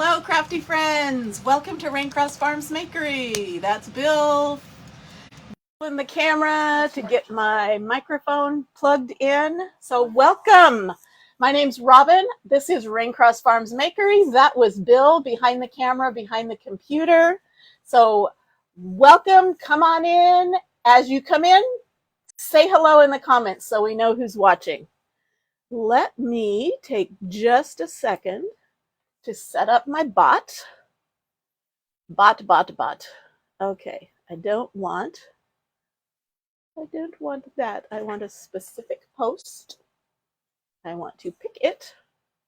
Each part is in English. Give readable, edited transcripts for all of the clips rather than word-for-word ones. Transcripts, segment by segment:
Hello, crafty friends. Welcome to Raincross Farms Makery. That's Bill in the camera to get my microphone plugged in. So welcome. My name's Robin. This is Raincross Farms Makery. That was Bill behind the camera, behind the computer. So welcome. Come on in. As you come in, say hello in the comments so we know who's watching. Let me take just a second to set up my bot. Bot. Okay, I don't want that. I want a specific post. I want to pick it.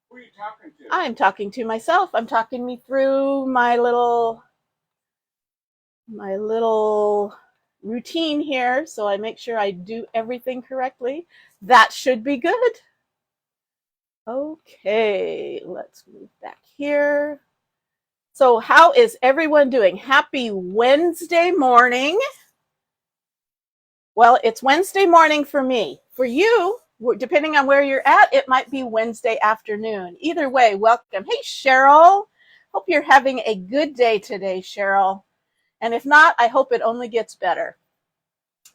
Who are you talking to? I'm talking to myself. I'm talking me through my little routine here, so I make sure I do everything correctly. That should be good. Okay, let's move back here. So how is everyone doing? Happy Wednesday morning. Well, it's Wednesday morning for me. For you, depending on where you're at, it might be Wednesday afternoon. Either way, welcome. Hey, Cheryl. Hope you're having a good day today, Cheryl. And if not, I hope it only gets better.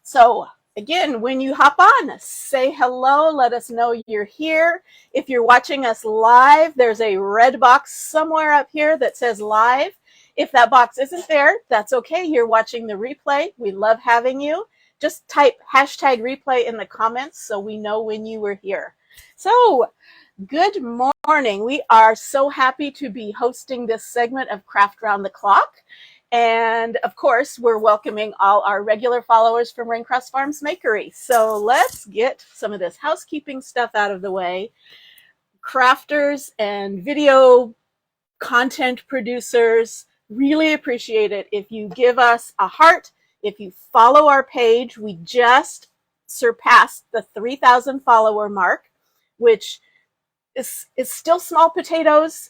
So again, when you hop on, say hello. Let us know you're here. If you're watching us live, there's a red box somewhere up here that says live. If that box isn't there, that's okay. You're watching the replay. We love having you. Just type hashtag replay in the comments so we know when you were here. So good morning. We are so happy to be hosting this segment of Craft Round the Clock. And of course, we're welcoming all our regular followers from Raincross Farms Makery. So let's get some of this housekeeping stuff out of the way. Crafters and video content producers, really appreciate it if you give us a heart. If you follow our page, we just surpassed the 3,000 follower mark, which is still small potatoes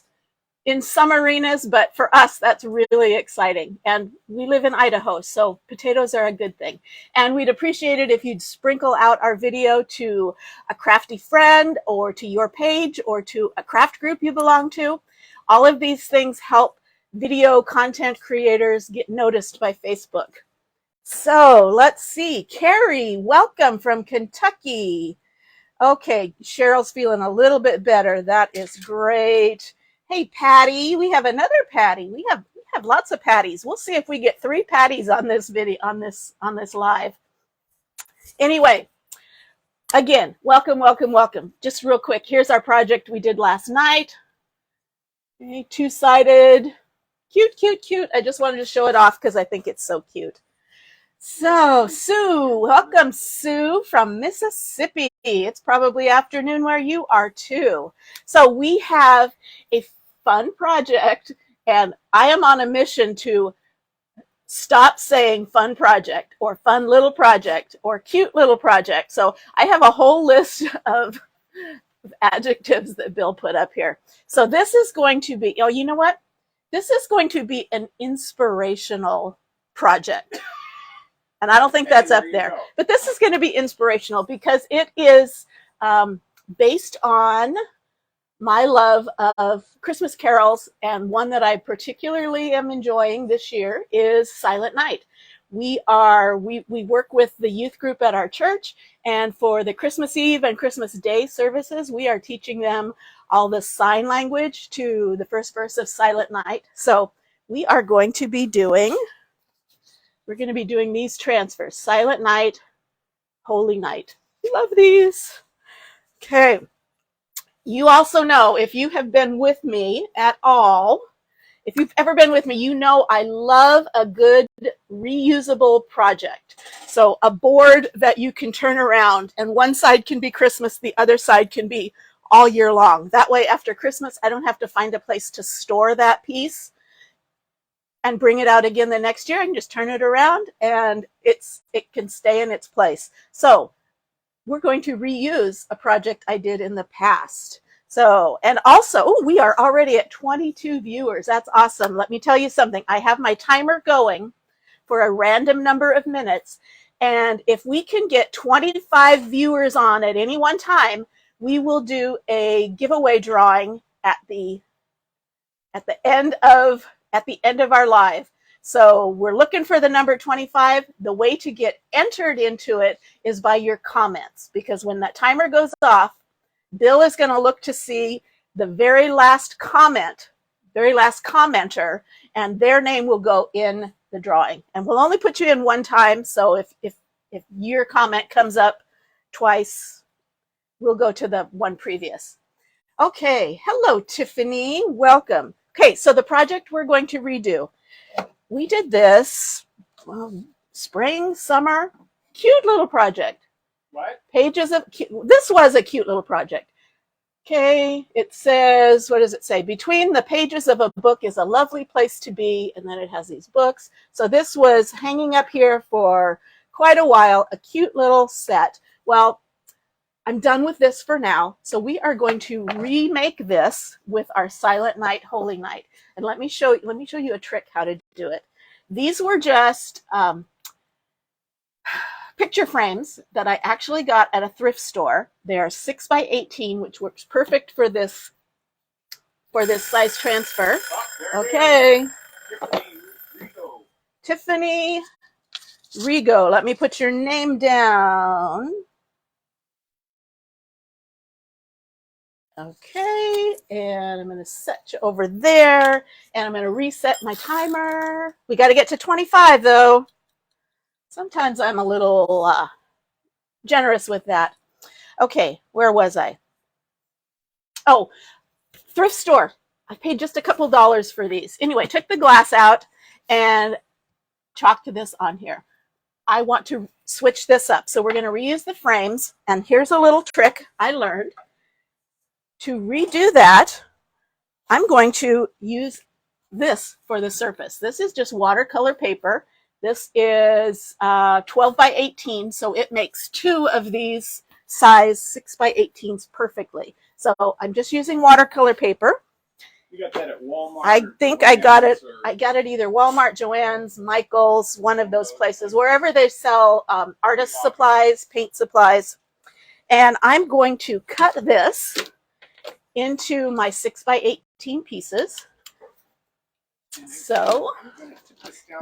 in some arenas, but for us, that's really exciting. And we live in Idaho, so potatoes are a good thing. And we'd appreciate it if you'd sprinkle out our video to a crafty friend or to your page or to a craft group you belong to. All of these things help video content creators get noticed by Facebook. So let's see. Carrie, welcome from Kentucky. Okay, Cheryl's feeling a little bit better. That is great. Hey, Patty, we have another Patty. We have lots of Patties. We'll see if we get 3 Patties on this video, on this live. Anyway, again, welcome. Just real quick, here's our project we did last night. Okay, 2-sided, cute. I just wanted to show it off because I think it's so cute. So, Sue, welcome, Sue from Mississippi. It's probably afternoon where you are too. So we have a fun project, and I am on a mission to stop saying fun project or fun little project or cute little project. So I have a whole list of adjectives that Bill put up here. So this is going to be, oh, you know what? This is going to be an inspirational project. And I don't think that's up there. But this is going to be inspirational because it is based on my love of Christmas carols, and one that I particularly am enjoying this year is Silent Night. We work with the youth group at our church, and for the Christmas Eve and Christmas Day services, we are teaching them all the sign language to the first verse of Silent Night. So we are going to be doing these transfers. Silent Night, Holy Night. Love these. Okay. You also know, if you have been with me at all, if you've ever been with me, you know I love a good reusable project. So a board that you can turn around, and one side can be Christmas, the other side can be all year long. That way, after Christmas, I don't have to find a place to store that piece and bring it out again the next year. I can just turn it around and it can stay in its place. So we're going to reuse a project I did in the past. So, and also, we are already at 22 viewers. That's awesome. Let me tell you something. I have my timer going for a random number of minutes. And if we can get 25 viewers on at any one time, we will do a giveaway drawing at the at the end of our live. So we're looking for the number 25. The way to get entered into it is by your comments, because when that timer goes off, Bill is going to look to see the very last commenter, and their name will go in the drawing. And we'll only put you in one time, so if your comment comes up twice, we'll go to the one previous. Okay, hello Tiffany, welcome. Okay, so the project we're going to redo. We did this spring, summer, cute little project. What? Pages of, this was a cute little project. Okay, it says, what does it say? Between the pages of a book is a lovely place to be, and then it has these books. So this was hanging up here for quite a while, a cute little set. Well, I'm done with this for now. So we are going to remake this with our Silent Night, Holy Night. And let me show you a trick how to do it. These were just picture frames that I actually got at a thrift store. They are 6x18, which works perfect for this size transfer. Okay. Tiffany Rigo, let me put your name down. Okay, and I'm going to set you over there, and I'm going to reset my timer. We got to get to 25, though. Sometimes I'm a little generous with that. Okay, where was I? Oh, thrift store. I paid just a couple dollars for these. Anyway, took the glass out and chalked this on here. I want to switch this up. So we're going to reuse the frames, and here's a little trick I learned. To redo that, I'm going to use this for the surface. This is just watercolor paper. This is 12x18, so it makes two of these size 6x18s perfectly. So I'm just using watercolor paper. You got that at Walmart? I think I got it. I got it either Walmart, Joann's, Michael's, one of those places, wherever they sell artist supplies, paint supplies. And I'm going to cut this into my 6x18 pieces. So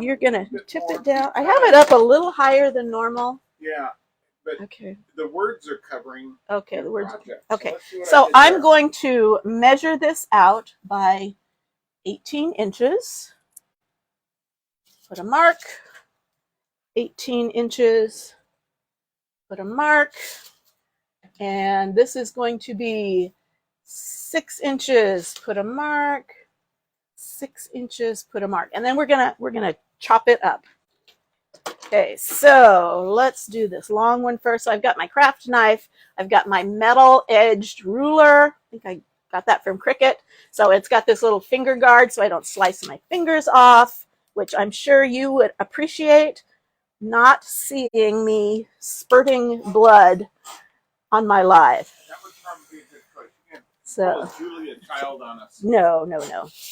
you're gonna tip it down. I have it up a little higher than normal. Yeah, but okay. The words are covering. Okay, the words. Project. Okay, so I'm going to measure this out by 18 inches. Put a mark. 18 inches. Put a mark. And this is going to be 6 inches. Put a mark. 6 inches. Put a mark. And then we're gonna chop it up. Okay, so let's do this long one first. So I've got my craft knife. I've got my metal edged ruler. I think I got that from Cricut. So it's got this little finger guard so I don't slice my fingers off, which I'm sure you would appreciate, not seeing me spurting blood on my live. That would probably be a good choice. So Julia Child on us. No.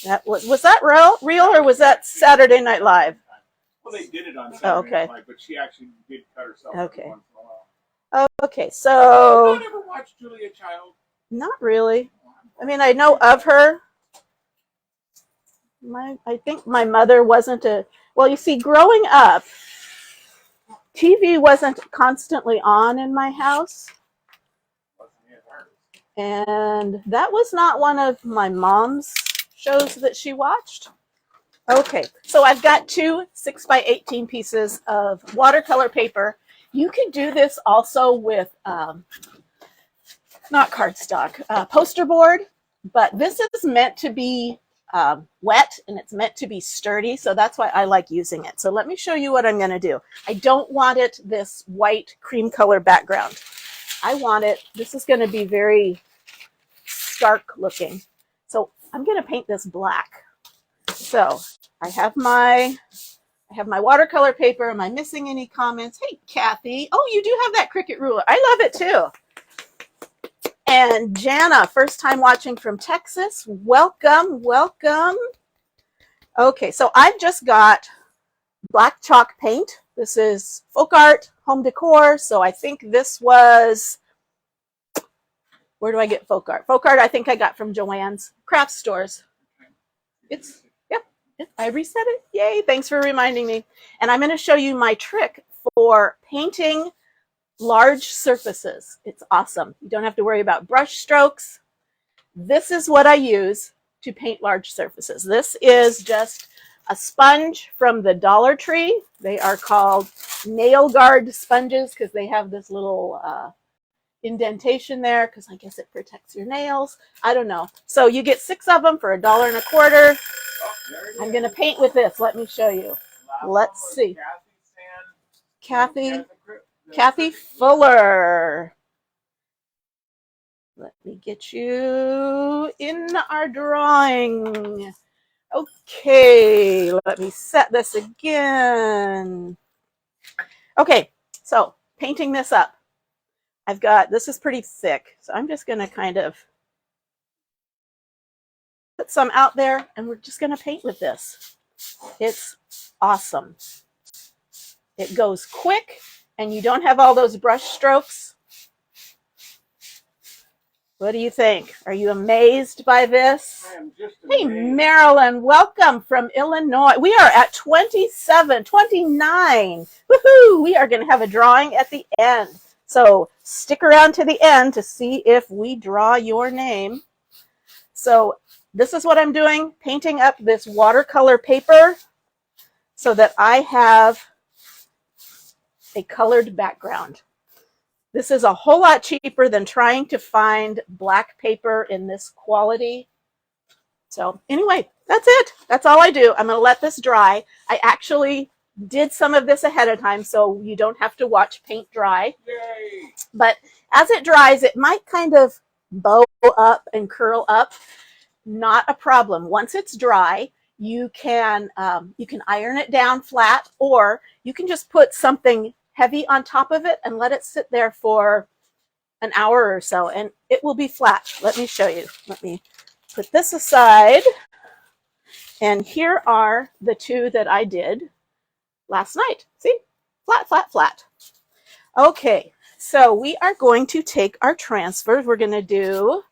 That was that real or was that Saturday Night Live? Well, they did it on Saturday okay. Night Live, but she actually did cut herself okay. every once in a while. Okay, so Did you ever watch Julia Child? Not really. I mean, I know of her. I think my mother wasn't well, you see, growing up, TV wasn't constantly on in my house. And that was not one of my mom's shows that she watched. Okay, so I've got two 6x18 pieces of watercolor paper. You could do this also with, not cardstock, poster board, but this is meant to be wet and it's meant to be sturdy, so that's why I like using it. So let me show you what I'm gonna do. I don't want it this white cream color background. I want it, this is gonna be very stark looking. So I'm gonna paint this black. So I have my watercolor paper. Am I missing any comments? Hey, Kathy. Oh, you do have that Cricut ruler. I love it too. And Jana, first time watching from Texas. Welcome, welcome. Okay, so I've just got black chalk paint. This is Folk Art Home Decor. So I think this was, where do I get Folk Art? Folk Art I think I got from Joann's craft stores. It's, yep, I reset it. Yay, thanks for reminding me. And I'm going to show you my trick for painting large surfaces. It's awesome. You don't have to worry about brush strokes. This is what I use to paint large surfaces. This is just a sponge from the Dollar Tree. They are called nail guard sponges because they have this little indentation there because I guess it protects your nails. I don't know. So you get 6 of them for $1.25. I'm going to paint with this. Let me show you. Let's see. Kathy Fuller. Let me get you in our drawing. Okay, let me set this again. Okay, so painting this up. I've got, this is pretty thick, so I'm just going to kind of put some out there, and we're just going to paint with this. It's awesome. It goes quick, and you don't have all those brush strokes. What do you think? Are you amazed by this? I am just Hey, amazed. Marilyn, welcome from Illinois. We are at 29. Woohoo! We are going to have a drawing at the end. So stick around to the end to see if we draw your name. So this is what I'm doing, painting up this watercolor paper so that I have a colored background. This is a whole lot cheaper than trying to find black paper in this quality. So anyway, that's it. That's all I do. I'm going to let this dry. I actually did some of this ahead of time, so you don't have to watch paint dry. Yay! But as it dries, it might kind of bow up and curl up. Not a problem. Once it's dry, you can iron it down flat, or you can just put something heavy on top of it and let it sit there for an hour or so, and it will be flat. Let me show you. Let me put this aside. And here are the 2 that I did last night. See? Flat, flat, flat. Okay, so we are going to take our transfers. We're going to do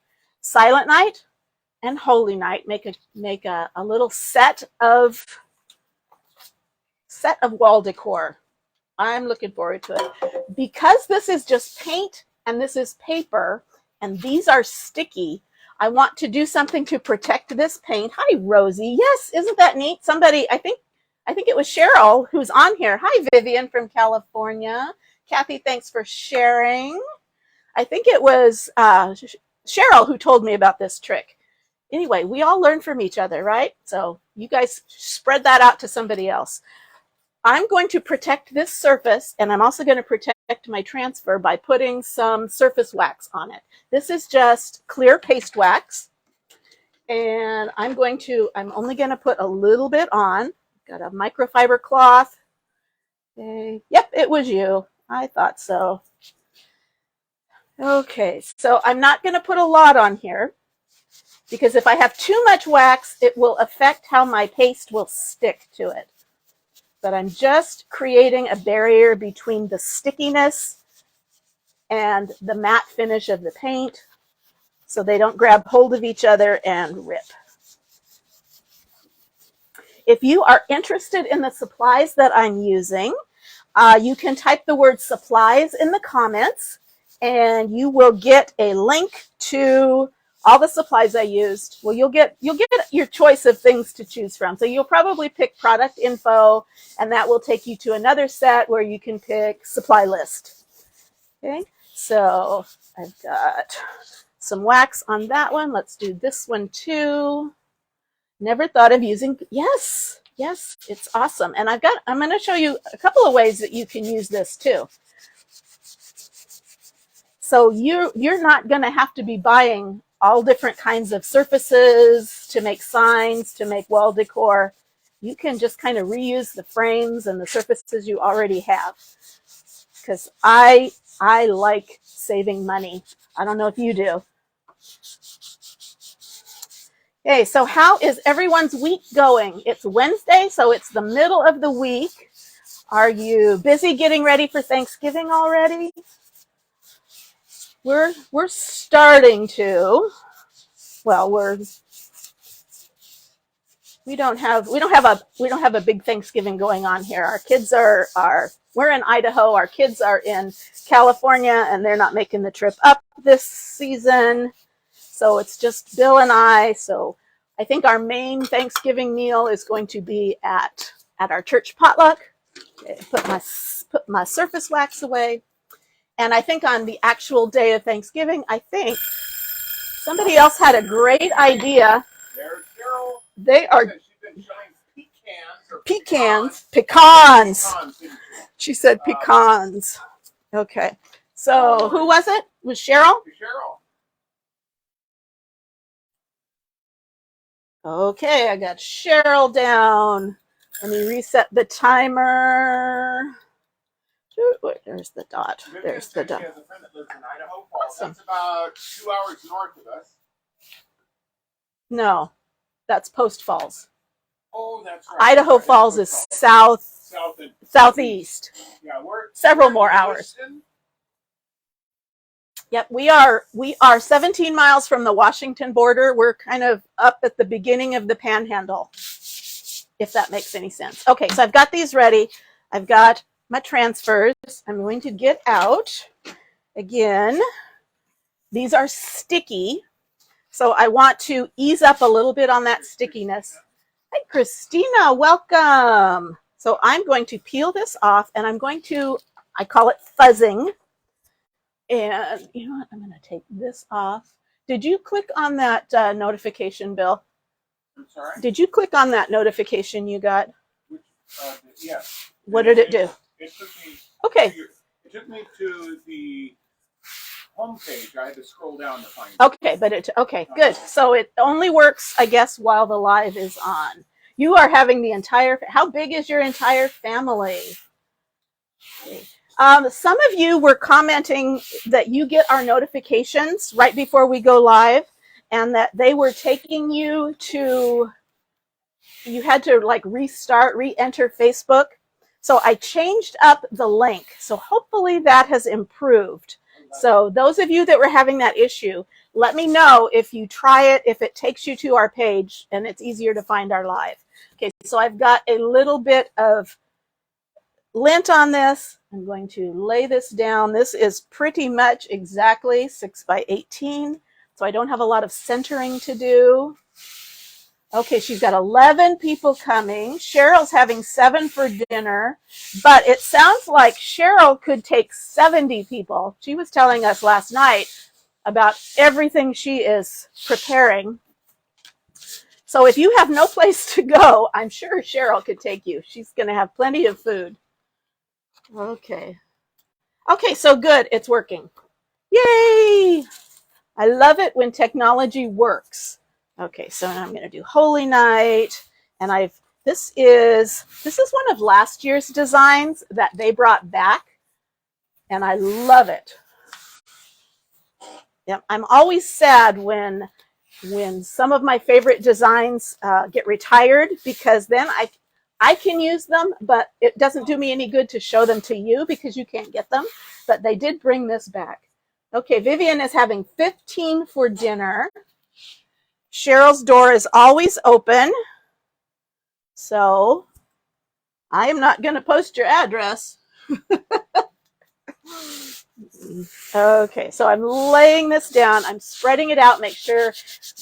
Silent Night and Holy Night. Make a little set of wall decor. I'm looking forward to it. Because this is just paint and this is paper and these are sticky, I want to do something to protect this paint. Hi, Rosie. Yes, isn't that neat? Somebody, I think it was Cheryl who's on here. Hi, Vivian from California. Kathy, thanks for sharing. I think it was Cheryl who told me about this trick. Anyway, we all learn from each other, right? So you guys spread that out to somebody else. I'm going to protect this surface, and I'm also going to protect my transfer by putting some surface wax on it. This is just clear paste wax, and I'm only going to put a little bit on. Got a microfiber cloth. Okay. Yep, it was you. I thought so. Okay, so I'm not going to put a lot on here, because if I have too much wax, it will affect how my paste will stick to it. But I'm just creating a barrier between the stickiness and the matte finish of the paint so they don't grab hold of each other and rip. If you are interested in the supplies that I'm using, you can type the word supplies in the comments and you will get a link to all the supplies I used. Well, you'll get your choice of things to choose from. So you'll probably pick product info, and that will take you to another set where you can pick supply list. Okay, so I've got some wax on that one. Let's do this one too. Never thought of using, yes, it's awesome. And I'm going to show you a couple of ways that you can use this too. So you're not going to have to be buying all different kinds of surfaces to make signs, to make wall decor. You can just kind of reuse the frames and the surfaces you already have. Because I like saving money. I don't know if you do. Okay, so how is everyone's week going? It's Wednesday, so it's the middle of the week. Are you busy getting ready for Thanksgiving already? We're starting to. Well, we don't have a big Thanksgiving going on here. Our kids are we're in Idaho. Our kids are in California, and they're not making the trip up this season. So it's just Bill and I. So I think our main Thanksgiving meal is going to be at our church potluck. Okay, put my surface wax away. And I think on the actual day of Thanksgiving, I think somebody else had a great idea. There's Cheryl. They are She's been showing pecans. She said pecans. Okay. So who was it? Was Cheryl? Cheryl. Okay, I got Cheryl down. Let me reset the timer. There's the dot. There's the dot. She has a friend that lives in Idaho Falls. That's about 2 hours north of us. No, that's Post Falls. Oh, that's right. Idaho Falls is southeast. Yeah, we're several more hours. Yep, we are 17 miles from the Washington border. We're kind of up at the beginning of the panhandle, if that makes any sense. Okay, so I've got these ready. I've got my transfers. I'm going to get out. Again, these are sticky, so I want to ease up a little bit on that stickiness. Hi, Christina, welcome. So I'm going to peel this off, and I'm going to, I call it fuzzing. And you know what? I'm going to take this off. Did you click on that notification, Bill? I'm sorry? Did you click on that notification you got? Yes. What did it do? It took me. Okay. It took me to the homepage. I had to scroll down to find it. Okay, but okay, good. So it only works, I guess, while the live is on. You are having the entire. How big is your entire family? Okay. Some of you were commenting that you get our notifications right before we go live, and that they were taking you to, you had to like re-enter Facebook. So I changed up the link. So hopefully that has improved. So those of you that were having that issue, let me know if you try it, if it takes you to our page and it's easier to find our live. Okay, so I've got a little bit of lint on this. I'm going to lay this down. This is pretty much exactly 6 by 18, so I don't have a lot of centering to do. Okay, she's got 11 people coming. Cheryl's having 7 for dinner, but it sounds like Cheryl could take 70 people. She was telling us last night about everything she is preparing. So if you have no place to go, I'm sure Cheryl could take you. She's going to have plenty of food. Okay. Okay, so good. It's working. Yay! I love it when technology works. Okay, so I'm going to do Holy Night, and this is one of last year's designs that they brought back, and I love it. Yep, I'm always sad when some of my favorite designs get retired, because then I can use them, but it doesn't do me any good to show them to you because you can't get them. But they did bring this back. Okay, Vivian is having 15 for dinner. Cheryl's door is always open. So I am not going to post your address. Okay, so I'm laying this down. I'm spreading it out, make sure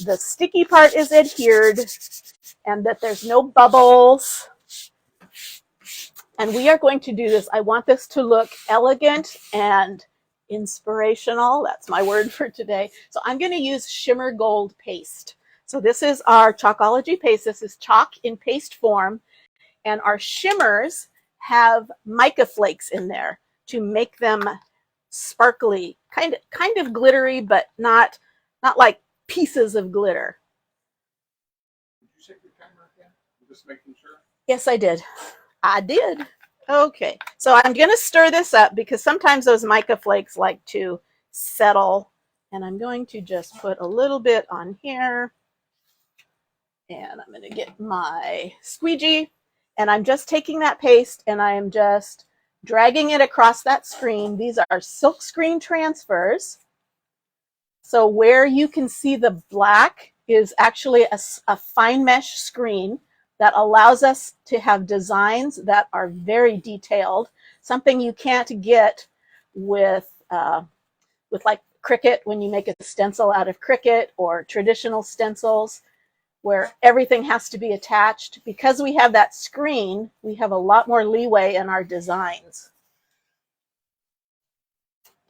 the sticky part is adhered and that there's no bubbles. And we are going to do this. I want this to look elegant and inspirational. That's my word for today. So I'm going to use shimmer gold paste. So this is our Chalkology paste. This is chalk in paste form. And our shimmers have mica flakes in there to make them sparkly, kind of glittery, but not like pieces of glitter. Did you check your camera again? I'm just making sure. Yes, I did. I did. Okay, so I'm going to stir this up because sometimes those mica flakes like to settle. And I'm going to just put a little bit on here. And I'm going to get my squeegee. And I'm just taking that paste and I am just dragging it across that screen. These are silk screen transfers. So where you can see the black is actually a fine mesh screen. that allows us to have designs that are very detailed, something you can't get with like Cricut when you make a stencil out of Cricut or traditional stencils where everything has to be attached. Because we have that screen, we have a lot more leeway in our designs.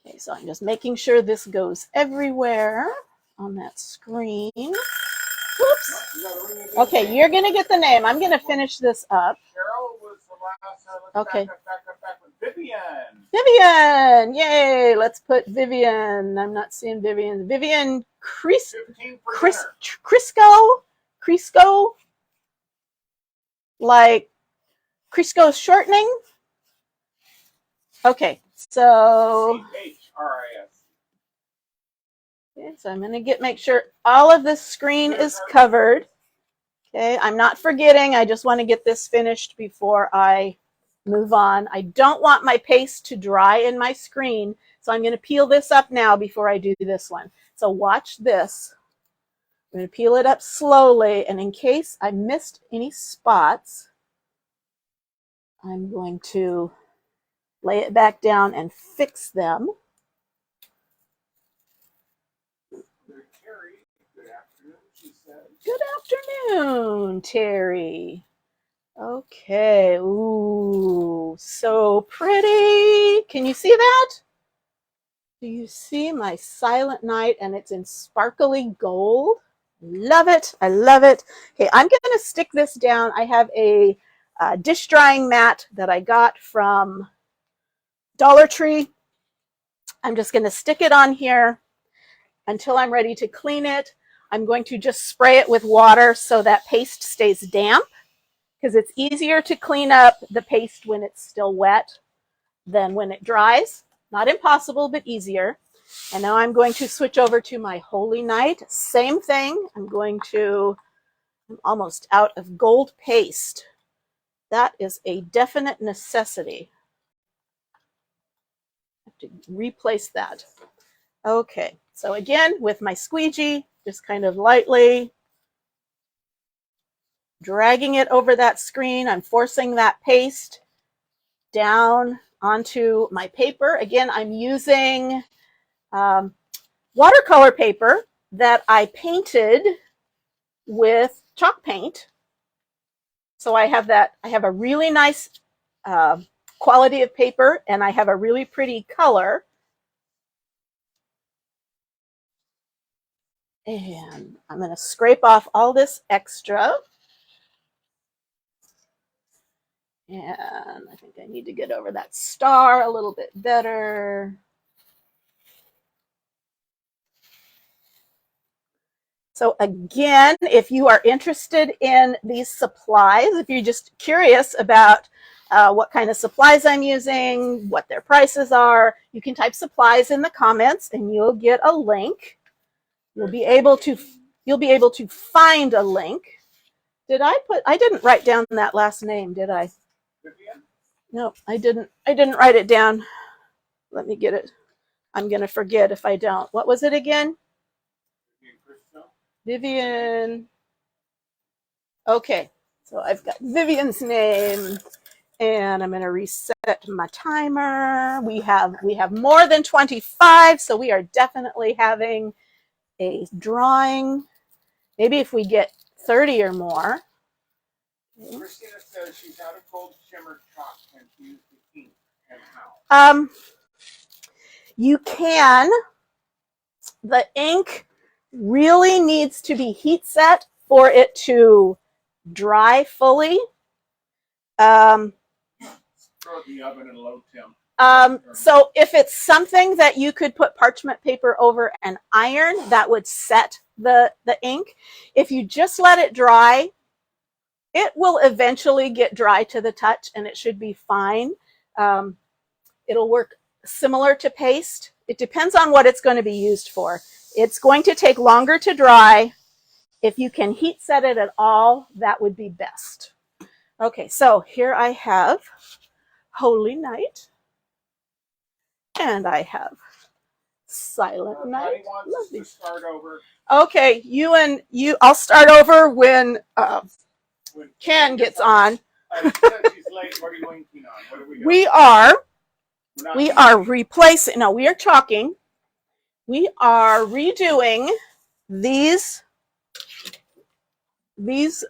Okay, so I'm just making sure this goes everywhere on that screen. Whoops. Okay, you're going to get the name. I'm going to finish this up. Cheryl was the last. Okay. Back with Vivian. Vivian! Yay! Let's put Vivian. I'm not seeing Vivian. Vivian Crisco? Like Crisco shortening? Okay, so... C-H-R-I-S. Okay, so I'm going to make sure all of this screen is covered. Okay, I'm not forgetting. I just want to get this finished before I move on. I don't want my paste to dry in my screen, so I'm going to peel this up now before I do this one. So watch this. I'm going to peel it up slowly, and in case I missed any spots, I'm going to lay it back down and fix them. Terry, good afternoon, she says. Good afternoon, Terry. Okay, ooh, so pretty. Can you see that? Do you see my Silent Night and it's in sparkly gold? Love it, I love it. Okay, I'm gonna stick this down. I have a dish drying mat that I got from Dollar Tree. I'm just gonna stick it on here until I'm ready to clean it. I'm going to just spray it with water so that paste stays damp, because it's easier to clean up the paste when it's still wet than when it dries. Not impossible, but easier. And now I'm going to switch over to my Holy Night. Same thing. I'm almost out of gold paste. That is a definite necessity. I have to replace that. Okay, so again, with my squeegee, just kind of lightly dragging it over that screen. I'm forcing that paste down onto my paper. Again, I'm using watercolor paper that I painted with chalk paint. So I have a really nice quality of paper, and I have a really pretty color. And I'm going to scrape off all this extra. And I think I need to get over that star a little bit better. So again, if you are interested in these supplies, if you're just curious about what kind of supplies I'm using, what their prices are, you can type supplies in the comments and you'll get a link. You'll be able to find a link. I didn't write down that last name, did I? Vivian? No, I didn't write it down. Let me get it. I'm going to forget if I don't. What was it again? Vivian. Okay, so I've got Vivian's name, and I'm going to reset my timer. We have more than 25, so we are definitely having a drawing. Maybe if we get 30 or more. Christina says she's out of gold shimmer chalk and she used the ink, and how? You can. The ink really needs to be heat set for it to dry fully. Throw it in the oven and low temp. So if it's something that you could put parchment paper over and iron, that would set the ink. If you just let it dry, it will eventually get dry to the touch and it should be fine. It'll work similar to paste. It depends on what it's going to be used for. It's going to take longer to dry. If you can heat set it at all, that would be best. Okay, so here I have Holy Night. And I have Silent Night. Wants to start over. Okay, I'll start over when when Ken gets on. She said she's late. What are you winking on? What are we doing? We are replacing. No, we are chalking. We are redoing these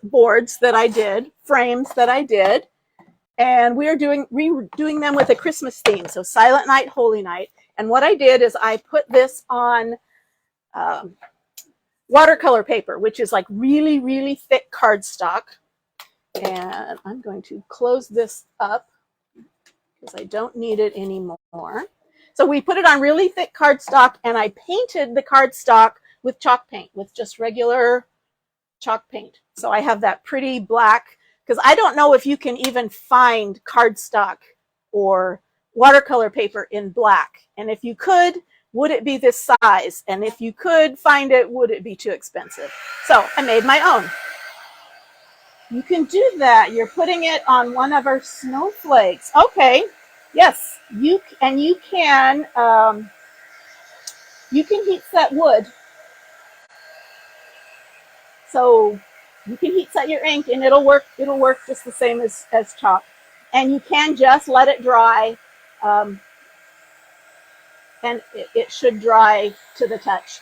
boards that I did, frames that I did, and we are redoing them with a Christmas theme. So Silent Night, Holy Night. And what I did is I put this on watercolor paper, which is like really, really thick cardstock. And I'm going to close this up because I don't need it anymore. So we put it on really thick cardstock, and I painted the cardstock with chalk paint, with just regular chalk paint. So I have that pretty black, because I don't know if you can even find cardstock or watercolor paper in black. And if you could, would it be this size? And if you could find it, would it be too expensive? So I made my own. You can do that. You're putting it on one of our snowflakes. Okay. Yes. You can heat set wood. So you can heat set your ink and it'll work just the same as chalk. And you can just let it dry. And it should dry to the touch.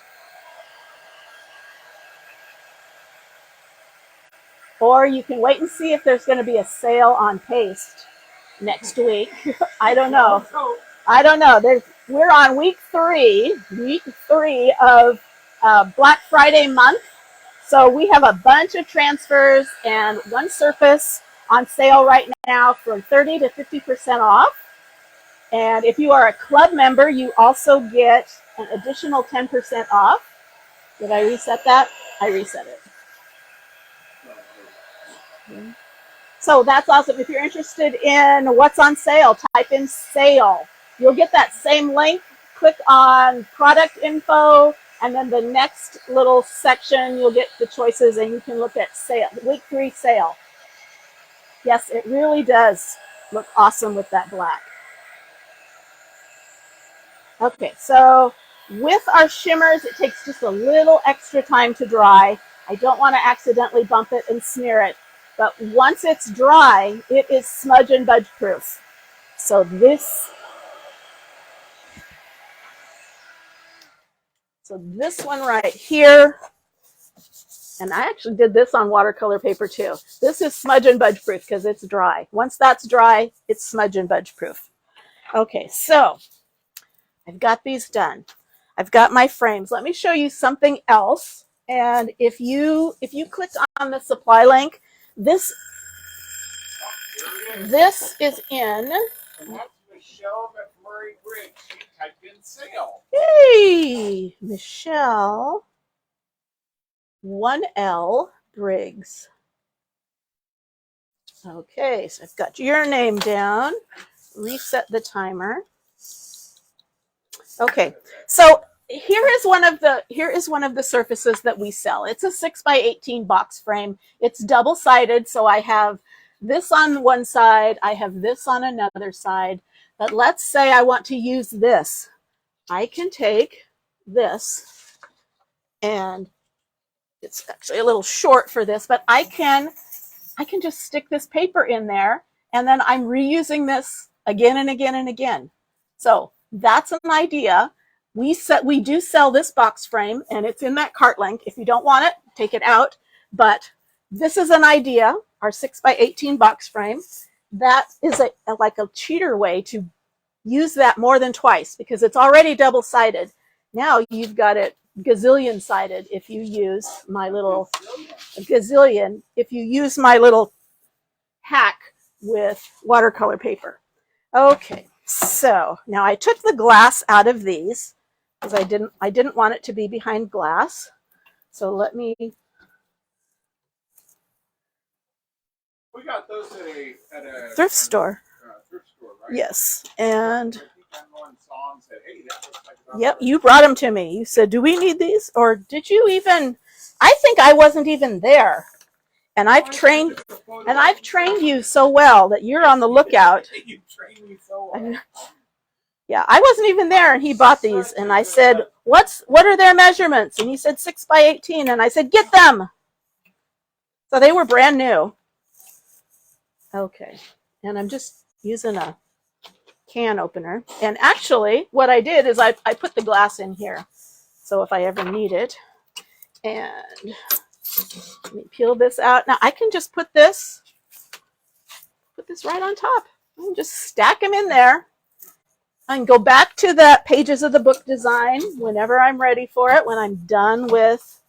Or you can wait and see if there's going to be a sale on paste next week. I don't know. We're on week three of Black Friday month. So we have a bunch of transfers and one surface on sale right now for 30 to 50% off. And if you are a club member, you also get an additional 10% off. Did I reset that? I reset it. So that's awesome. If you're interested in what's on sale, type in sale. You'll get that same link. Click on product info, and then the next little section, you'll get the choices, and you can look at sale, week 3 sale. Yes, it really does look awesome with that black. Okay, so with our shimmers, it takes just a little extra time to dry. I don't want to accidentally bump it and smear it. But once it's dry, it is smudge and budge proof. So this one right here, and I actually did this on watercolor paper too. This is smudge and budge proof because it's dry. Once that's dry, it's smudge and budge proof. Okay, so I've got these done. I've got my frames. Let me show you something else. And if you click on the supply link, this is in. And that's Michelle McMurray Briggs. She typed in sale. Hey, Michelle 1L Briggs. Okay, so I've got your name down. Reset the timer. Okay, so here is one of the surfaces that we sell. It's a 6x18 box frame. It's double-sided, so I have this on one side, I have this on another side. But let's say I want to use this. I can take this, and it's actually a little short for this, but I can just stick this paper in there, and then I'm reusing this again and again and again. So that's an idea. We do sell this box frame, and it's in that cart link. If you don't want it, take it out. But this is an idea, our 6x18 box frame. That is like a cheater way to use that more than twice because it's already double-sided. Now you've got it gazillion-sided if you use my little gazillion, if you use my little hack with watercolor paper. Okay, so now I took the glass out of these because I didn't want it to be behind glass. So let me. We got those at a thrift store. Thrift store, right? Yes, and. Like yep, you brought them to me. You said, "Do we need these?" Or did you even? I think I wasn't even there. And I've trained you so well that you're on the lookout. You trained me so well. Yeah, I wasn't even there, and he bought these, and I said, "What are their measurements?" And he said 6x18, and I said, "Get them." So they were brand new. Okay, and I'm just using a can opener. And actually, what I did is I put the glass in here, so if I ever need it. And let me peel this out. Now I can just put this right on top. I can just stack them in there. I can go back to the pages of the book design whenever I'm ready for it. When I'm done with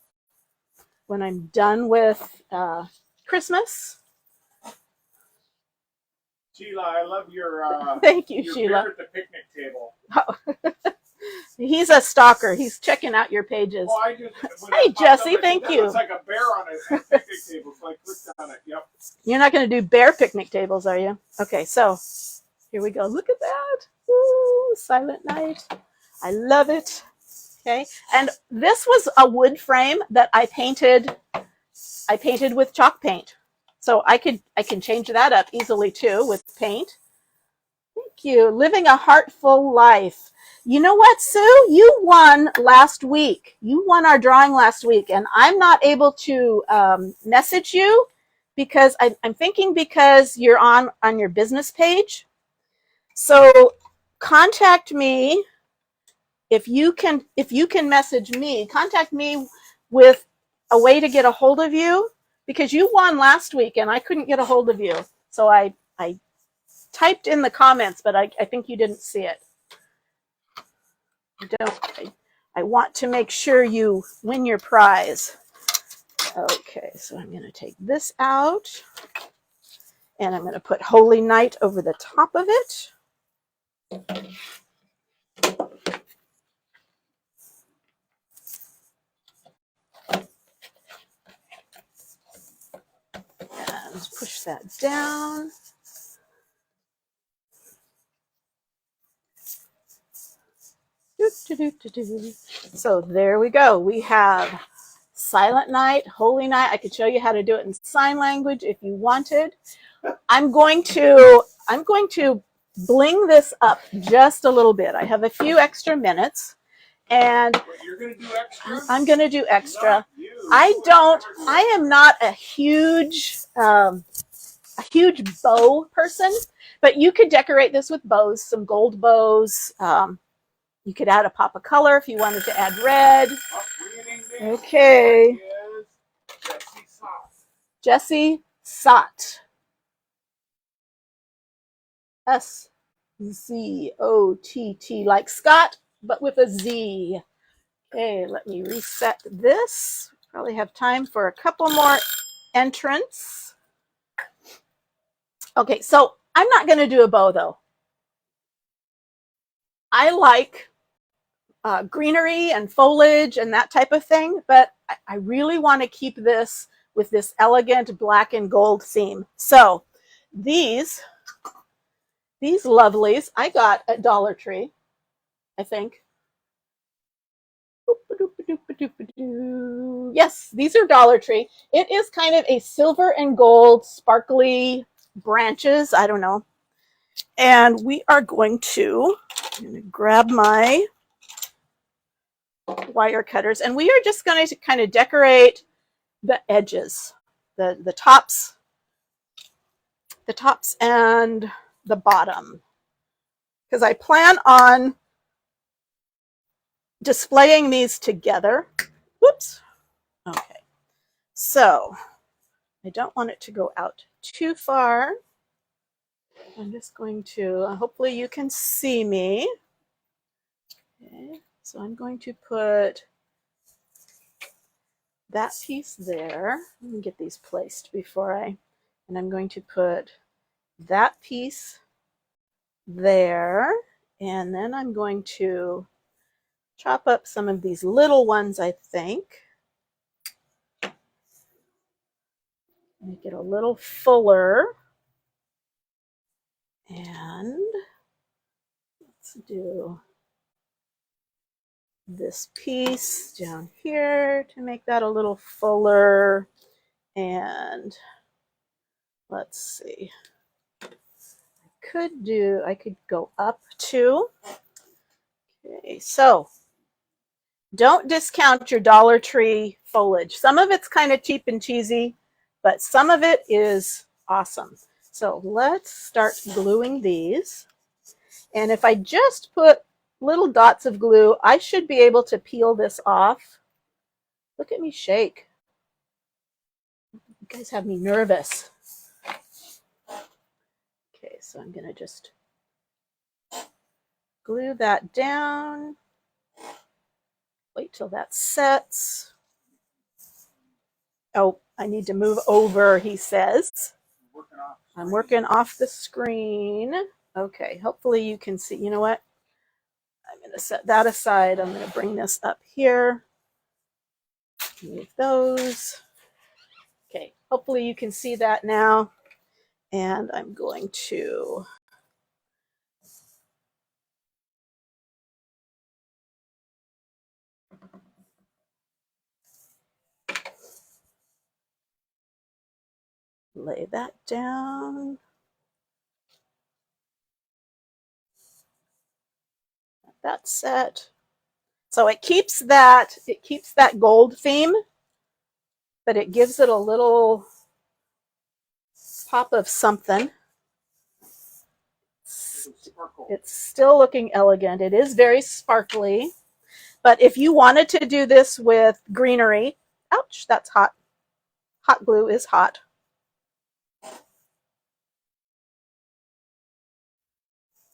Christmas. Sheila, I love your Thank you, your Sheila. bear at the picnic table. Oh. He's a stalker. He's checking out your pages. Oh, hey, Jesse, thank you. It's like a bear on a picnic table, so I clicked on it. Yep. You're not going to do bear picnic tables, are you? Okay, so here we go. Look at that. Ooh, Silent Night. I love it. Okay, and this was a wood frame that I painted with chalk paint. So I can change that up easily too with paint. Thank you. Living a Heartful Life. You know what, Sue? You won last week. You won our drawing last week, and I'm not able to message you because I'm thinking because you're on your business page. So contact me if you can message me. Contact me with a way to get a hold of you because you won last week and I couldn't get a hold of you. So I typed in the comments, but I think you didn't see it. I want to make sure you win your prize. Okay, so I'm going to take this out and I'm going to put Holy Night over the top of it. And push that down. So there we go. We have Silent Night, Holy Night. I could show you how to do it in sign language if you wanted. I'm going to bling this up just a little bit. I have a few extra minutes, and you're going to do extra? I'm going to do extra. I am not a huge bow person, but you could decorate this with bows, some gold bows. You could add a pop of color if you wanted to add red. Okay. Jesse Sott. S-Z-O-T-T, like Scott, but with a Z. Okay, let me reset this. Probably have time for a couple more entrants. Okay, so I'm not going to do a bow, though. I like greenery and foliage and that type of thing, but I really want to keep this with this elegant black and gold theme. So these lovelies I got at Dollar Tree, I think. Yes, these are Dollar Tree. It is kind of a silver and gold sparkly branches. I don't know. And we are going to grab my wire cutters, and we are just going to kind of decorate the edges, the tops and the bottom, because I plan on displaying these together. Whoops. Okay, so I don't want it to go out too far. I'm just going to, hopefully you can see me. Okay, so I'm going to put that piece there. Let me get these placed and I'm going to put that piece there, and then I'm going to chop up some of these little ones, I think. Make it a little fuller. And let's do this piece down here to make that a little fuller. And let's see. I could go up too. Okay, so don't discount your Dollar Tree foliage. Some of it's kind of cheap and cheesy, but some of it is awesome. So let's start gluing these. And if I just put little dots of glue, I should be able to peel this off. Look at me shake. You guys have me nervous. Okay, so I'm going to just glue that down. Wait till that sets. Oh, I need to move over, he says. I'm working off the screen. Okay, hopefully you can see. You know what? I'm going to set that aside. I'm going to bring this up here. Move those. Okay, hopefully you can see that now. And I'm going to lay that down. That's set. So it keeps that gold theme, but it gives it a little pop of something. It's still looking elegant. It is very sparkly. But if you wanted to do this with greenery, ouch, that's hot. Hot glue is hot.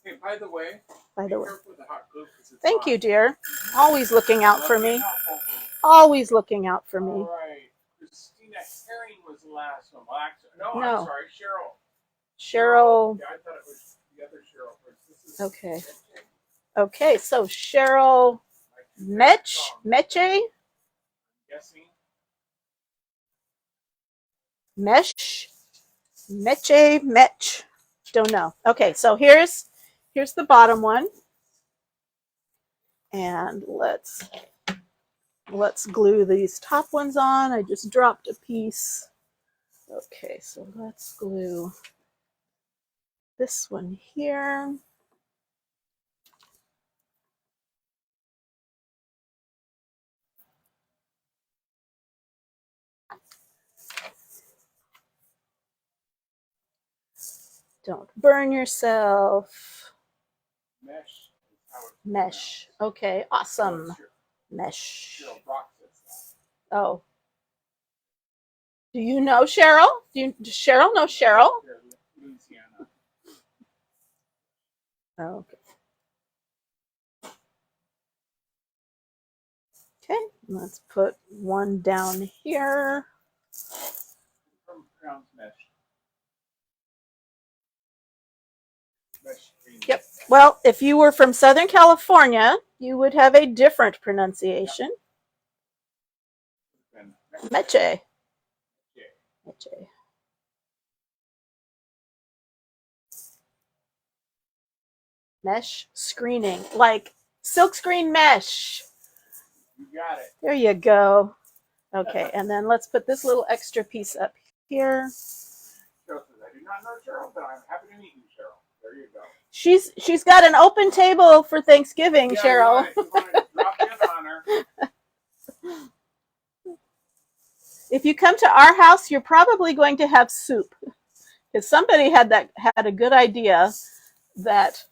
Hey, by the way, with the hot glue, thank hot. You, dear. Always looking out for me. Always looking out for me. All right. Christina Herring was the last one. Well, actually, no, No. I'm sorry, Cheryl. Cheryl. Yeah, I thought it was the other Cheryl. This is okay. Okay, so Cheryl Meche? Guessing. Mech. Don't know. Okay, so here's the bottom one. And let's glue these top ones on. I just dropped a piece. Okay, so let's glue this one here. Don't burn yourself. Mesh. Okay, awesome. Mesh. Oh. Do you know Cheryl? Does Cheryl know Cheryl? Oh, okay. Okay, let's put one down here. Yep. Well, if you were from Southern California, you would have a different pronunciation. Meche. Meche. Mesh screening, like silkscreen mesh. You got it. There you go. Okay, and then let's put this little extra piece up here. Cheryl says, I do not know Cheryl, but I'm happy to meet you, Cheryl. There you go. She's got an open table for Thanksgiving, yeah, Cheryl. You want to drop in on her. If you come to our house, you're probably going to have soup. Because somebody had a good idea that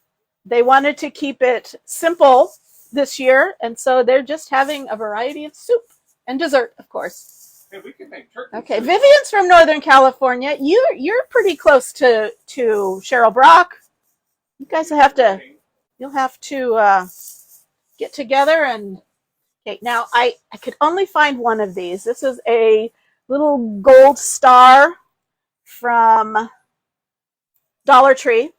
they wanted to keep it simple this year, and so they're just having a variety of soup and dessert, of course. Hey, we can make turkey. Okay, soup. Vivian's from Northern California. You're pretty close to Cheryl Brock. You guys you'll have to get together and. Okay, now I could only find one of these. This is a little gold star from Dollar Tree,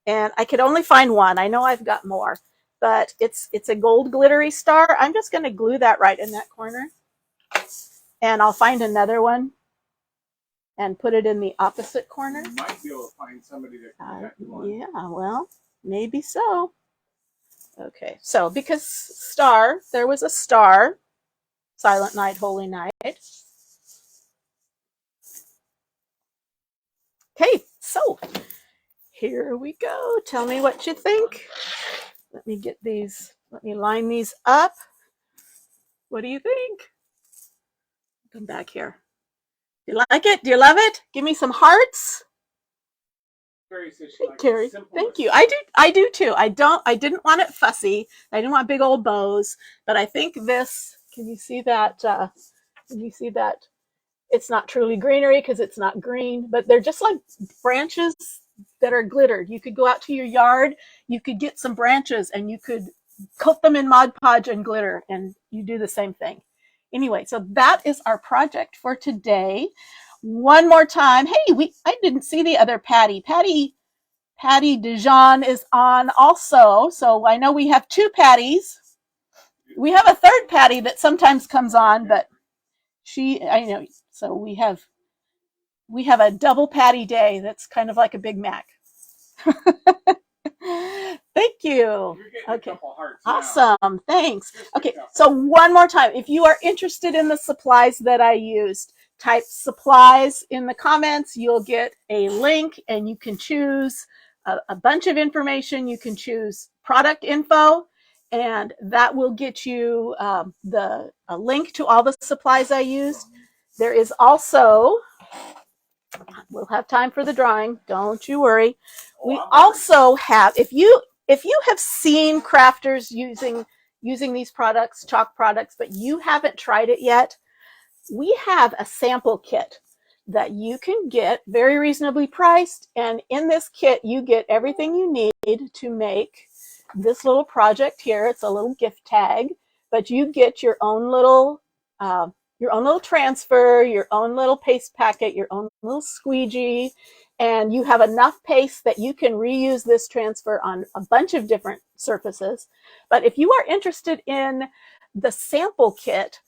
and I could only find one. I know I've got more, but it's a gold glittery star. I'm just going to glue that right in that corner, and I'll find another one and put it in the opposite corner. You might be able to find somebody that can get you one. Yeah, well, maybe so. Okay, so because star, there was a star, Silent Night, Holy Night. Okay, so here we go. Tell me what you think. Let me line these up. What do you think? Come back here. Do you like it? Do you love it? Give me some hearts. Carrie says she Hey, likes Carrie. it simple. Thank you. I do too. I didn't want it fussy. I didn't want big old bows, but I think this, can you see that? Can you see that? It's not truly greenery because it's not green, but they're just like branches that are glittered. You could go out to your yard, you could get some branches and you could coat them in Mod Podge and glitter, and you do the same thing. Anyway, so that is our project for today. One more time. Hey, I didn't see the other Patty. Patty Dijon is on also. So I know we have two Patties. We have a third Patty that sometimes comes on, but I know, so we have a double Patty day. That's kind of like a Big Mac. Thank you. Okay. Awesome. Thanks. Okay. So one more time, if you are interested in the supplies that I used, type supplies in the comments. You'll get a link and you can choose a bunch of information. You can choose product info, and that will get you a link to all the supplies I used. There is also, we'll have time for the drawing, don't you worry. We also have, if you have seen crafters using these products, chalk products, but you haven't tried it yet, we have a sample kit that you can get very reasonably priced. And in this kit, you get everything you need to make this little project here. It's a little gift tag, but you get your own little transfer, your own little paste packet, your own little squeegee, and you have enough paste that you can reuse this transfer on a bunch of different surfaces. But if you are interested in the sample kit,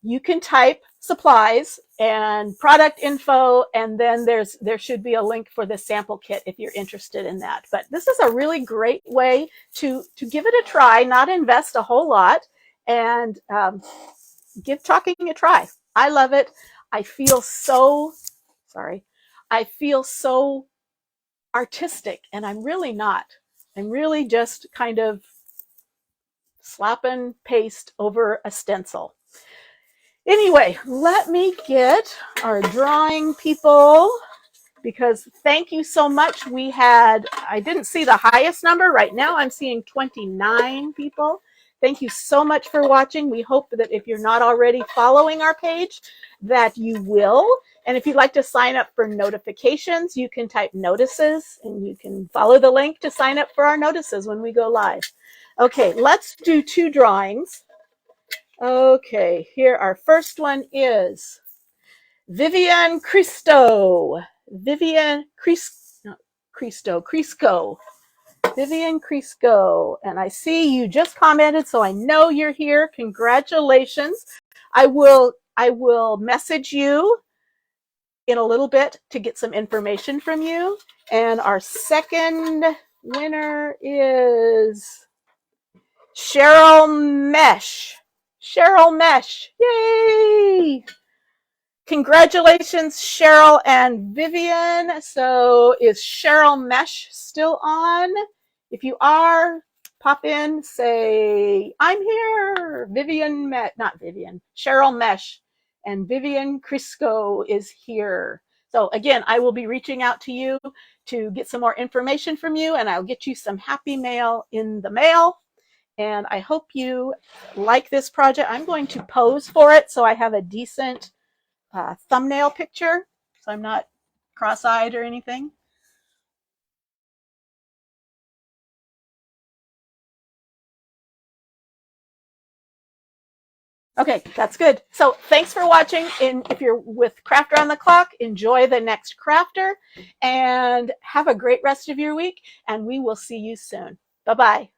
you can type supplies and product info, and then there should be a link for the sample kit if you're interested in that. But this is a really great way to give it a try, not invest a whole lot, and give chalking a try. I love it. I feel so artistic, and I'm really not. I'm really just kind of slapping paste over a stencil. Anyway, let me get our drawing people, because thank you so much. I didn't see the highest number. Right now I'm seeing 29 people. Thank you so much for watching. We hope that if you're not already following our page, that you will. And if you'd like to sign up for notifications, you can type notices and you can follow the link to sign up for our notices when we go live. Okay, let's do two drawings. Okay, here our first one is Vivian Cristo. Vivian Crisco. Vivian Crisco. And I see you just commented, so I know you're here. Congratulations. I will message you in a little bit to get some information from you. And our second winner is Cheryl Mesh. Cheryl Mesh. Yay! Congratulations, Cheryl and Vivian. So is Cheryl Mesh still on? If you are, pop in, say, I'm here. Cheryl Mesh and Vivian Crisco is here. So again, I will be reaching out to you to get some more information from you, and I'll get you some happy mail in the mail. And I hope you like this project. I'm going to pose for it so I have a decent thumbnail picture, so I'm not cross-eyed or anything. Okay, that's good. So thanks for watching. And if you're with Craft Around the Clock, enjoy the next crafter and have a great rest of your week. And we will see you soon. Bye-bye.